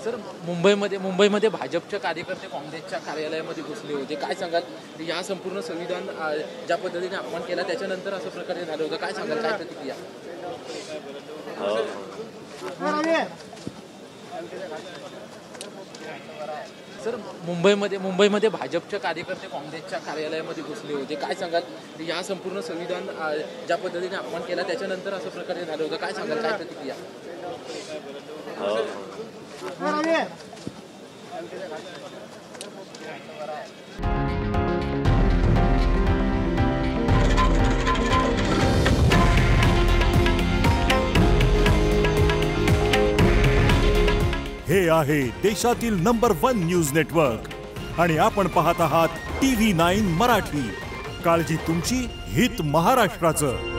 Sir मुंबईमध्ये भाजपचे कार्यकर्ते काँग्रेसच्या कार्यालयामध्ये घुसले होते, काय सांगाल? या संपूर्ण संविधान ज्या पद्धतीने अपमान केला त्याच्यानंतर असं प्रकारे झालं होतं, काय सांगाल? काय प्रतिक्रिया? सर मुंबईमध्ये भाजपचे कार्यकर्ते काँग्रेसच्या कार्यालयामध्ये घुसले होते, काय सांगाल? या संपूर्ण संविधान ज्या पद्धतीने अपमान केला त्याच्यानंतर असं प्रकारे झालं होतं, काय सांगाल? काय प्रतिक्रिया? हे आहे देशातील नंबर 1 न्यूज नेटवर्क आणि आपण पाहत आहात TV9 मराठी। काळजी तुमची, हित महाराष्ट्राचं।